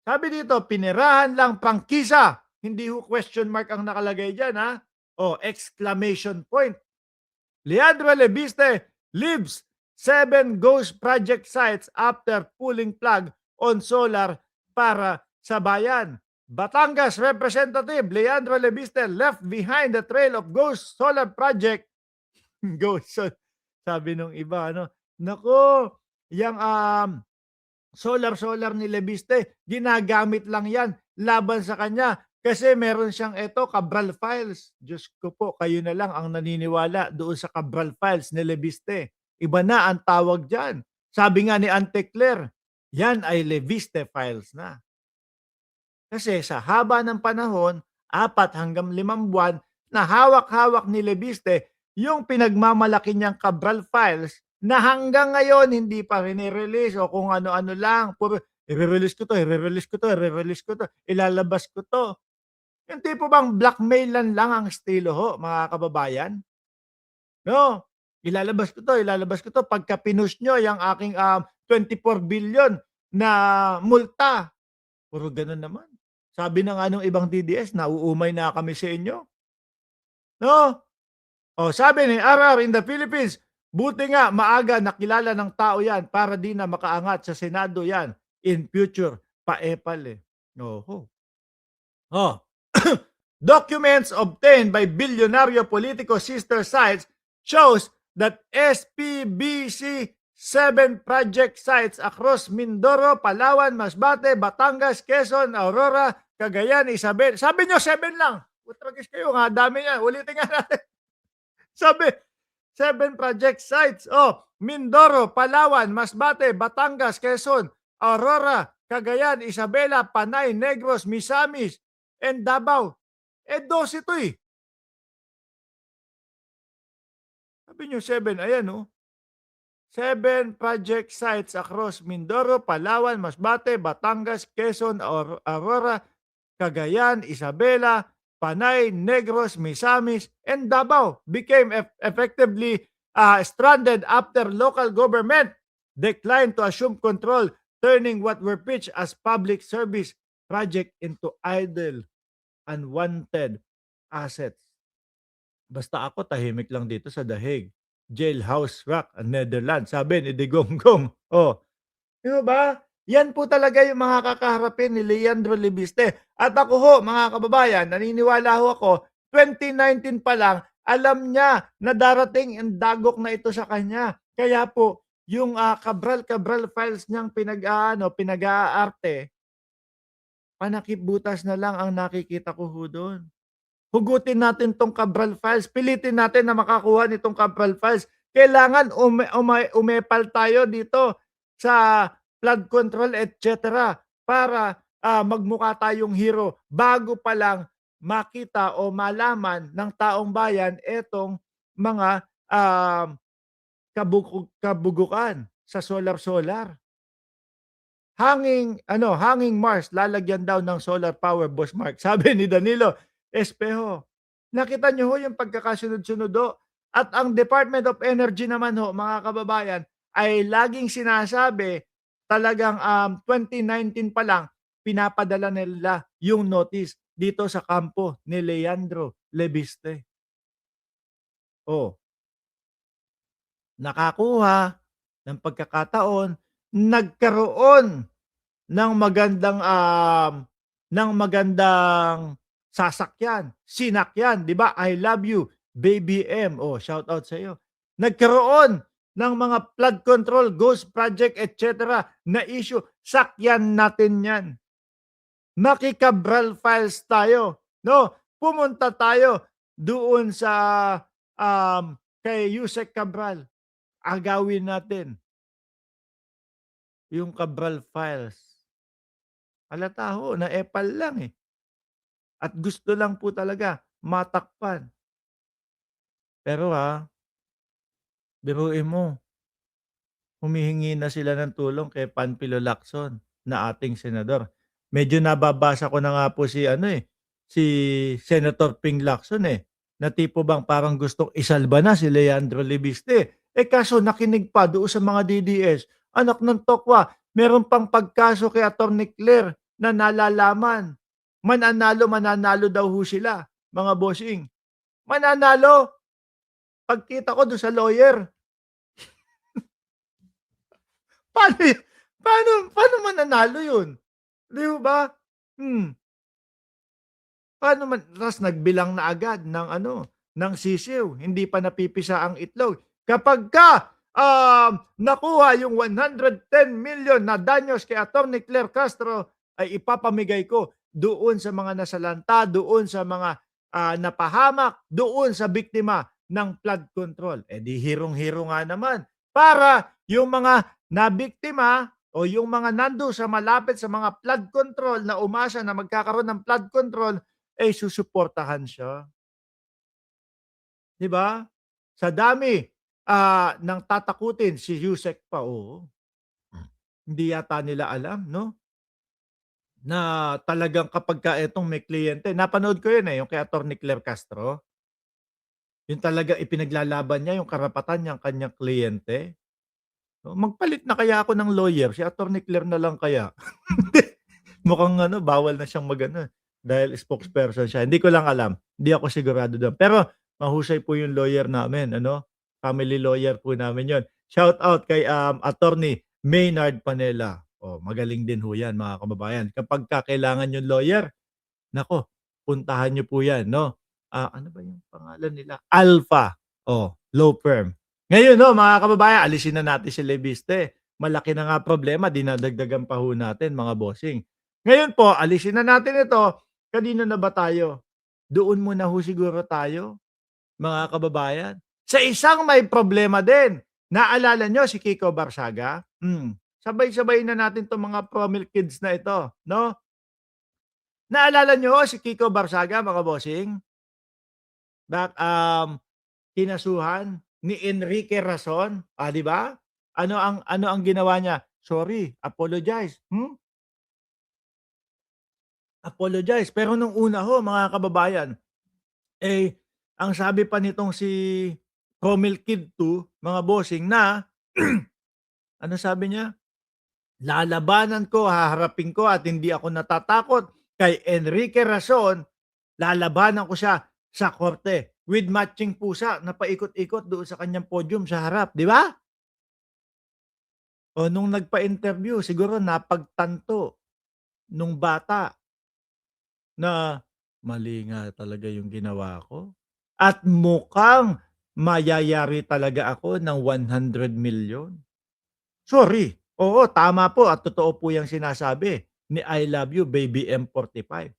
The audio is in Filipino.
Sabi dito, pinirahan lang prangkisa. Hindi ho question mark ang nakalagay dyan, ha? O, exclamation point. Leandro Lebiste leaves 7 ghost project sites after pulling plug on solar para sa bayan. Batangas Representative Leandro Lebiste left behind the trail of ghost solar project. Ghost, sabi nung iba, ano? Nako, yung solar ni Lebiste, ginagamit lang yan laban sa kanya. Kasi meron siyang Cabral Files. Diyos ko po, kayo na lang ang naniniwala doon sa Cabral Files ni Lebiste. Iba na ang tawag dyan. Sabi nga ni Ante Claire, yan ay Lebiste Files na. Kasi sa haba ng panahon, 4 hanggang 5 buwan, na hawak-hawak ni Lebiste yung pinagmamalaki niyang Cabral Files na hanggang ngayon hindi pa rini-release o kung ano-ano lang. Puro, i-release ko to, i-release ko to, i-release ko to, ilalabas ko to. Yung tipo bang blackmailan lang ang estilo ho, mga kababayan? No, ilalabas ko to. Pagka pinush nyo yung aking 24 billion na multa, puro ganun naman. Sabi na nga nung ibang DDS, nauumay na kami sa inyo. No? O sabi ni RR in the Philippines, buti nga maaga nakilala ng tao yan para di na makaangat sa Senado yan in future. Paepal eh. Oho. Oh. Documents obtained by billionaire politico sister sites shows that SPBC 7 project sites across Mindoro, Palawan, Masbate, Batangas, Quezon, Aurora, Cagayan, Isabel. Sabi nyo 7 lang. Utragis kayo nga, dami yan. Ulitin nga natin. Sabi, 7 project sites. Oh, Mindoro, Palawan, Masbate, Batangas, Quezon, Aurora, Cagayan, Isabela, Panay, Negros, Misamis, and Davao. 12 ito eh. Sabi nyo 7, ayan oh. 7 project sites across Mindoro, Palawan, Masbate, Batangas, Quezon, Aurora, Cagayan, Isabela, Panay, Negros, Misamis, and Davao became effectively stranded after local government declined to assume control, turning what were pitched as public service project into idle, unwanted assets. Basta ako tahimik lang dito sa Dahig. Jailhouse Rock, Netherlands. Sabi ni Digonggong. Oh, di ba? Yan po talaga yung mga kakaharapin ni Leandro Lebiste. At ako ho, mga kababayan, naniniwala ho ako, 2019 pa lang, alam niya na darating ang dagok na ito sa kanya. Kaya po, yung Cabral files niyang pinag-aarte, panakip-butas na lang ang nakikita ko ho doon. Hugutin natin tong Cabral Files. Pilitin natin na makakuha nitong Cabral Files. Kailangan umepal tayo dito sa flood control, etc. para magmukha tayong hero bago pa lang makita o malaman ng taong bayan etong mga kabugukan sa solar. Hanging Mars, lalagyan daw ng solar power, Boss Mark. Sabi ni Danilo Espejo. Nakita nyo ho yung pagkakasunod-sunod ho. At ang Department of Energy naman ho, mga kababayan, ay laging sinasabi, talagang 2019 pa lang, pinapadala nila yung notice dito sa kampo ni Leandro Lebiste. Oh, nakakuha ng pagkakataon, nagkaroon ng magandang sasakyan, sinakyan, 'di ba? I love you, Baby M. Oh, shout out sa iyo. Nagkaroon ng mga flood control, ghost project, etc. na issue, sakyan natin 'yan. Maki-Cabral Files tayo, no? Pumunta tayo doon sa kay Yusek Cabral. Agawin natin yung Cabral Files. Halata ho, na epal lang eh. At gusto lang po talaga matakpan. Pero biruin mo, humihingi na sila ng tulong kay Panfilo Lacson na ating senador. Medyo nababasa ko na nga po si Senator Ping Lacson na tipo bang parang gustong isalba na si Leandro Lebiste. Kaso nakinig pa doon sa mga DDS, anak ng tokwa, meron pang pagkaso kay Atty. Claire na nalalaman. Mananalo daw ho sila, mga bossing. Mananalo, pagkita ko dun sa lawyer. Paano yu paano mananalo yun, 'di ho ba? Hmm, paano ta's nagbilang na agad ng ano, ng sisiw, hindi pa napipisa ang itlog. Kapagka, nakuha yung 110 million na danyos kay Attorney Claire Castro, ay ipapamigay ko doon sa mga nasalanta, doon sa mga, napahamak, doon sa biktima ng flood control. Eh, di hirong-hiro nga naman para yung mga nabiktima o yung mga nando'n sa malapit sa mga flood control na umasa na magkakaroon ng flood control, eh, susuportahan siya, 'di ba? Sa dami, ng tatakutin si Yusek pa, oo. Hindi yata nila alam 'no, na talagang kapagka etong may kliyente napanood ko 'yun, yung kay Attorney Claire Castro, 'yun talagang ipinaglalaban niya yung karapatan niyang kanyang kliyente. Oh, magpalit na kaya ako ng lawyer, si Attorney Claire na lang kaya? Mukhang ano, bawal na siyang mag-ano, dahil spokesperson siya. Hindi ko lang alam, hindi ako sigurado dun. Pero mahusay po yung lawyer namin ano, family lawyer po namin yun. Shout out kay, Attorney Maynard Panela. Oh, magaling din ho yan mga kababayan. Kapagka kailangan yung lawyer, naku, puntahan niyo po yan 'no. Ano ba yung pangalan nila? Alpha, law firm. Ngayon 'no, mga kababayan, alisin na natin si Leviste. Malaki na nga problema, dinadagdagan pa ho natin mga bossing. Ngayon po, alisin na natin ito, kanino na ba tayo? Doon muna ho siguro tayo, mga kababayan, sa isang may problema din. Naalala niyo si Kiko Barsaga? Sabay-sabay na natin 'tong mga promil kids na ito 'no. Naalala niyo si Kiko Barsaga mga bossing? Kinasuhan ni Enrique Rason, 'di ba? Ano ang ginawa niya? Sorry, apologize, apologize. Pero nung una ho mga kababayan, eh, ang sabi pa nitong si Romel Kid 2 mga bossing na ano sabi niya? Lalabanan ko, haharapin ko at hindi ako natatakot kay Enrique Rason, lalabanan ko siya sa korte with matching pusa na paikot-ikot doon sa kanyang podium sa harap, 'di ba? O nung nagpa-interview siguro napagtanto nung bata na mali nga talaga yung ginawa ko at mukhang mayayari talaga ako ng 100 million. Sorry, oo, tama po at totoo po yang sinasabi ni I Love You Baby M45.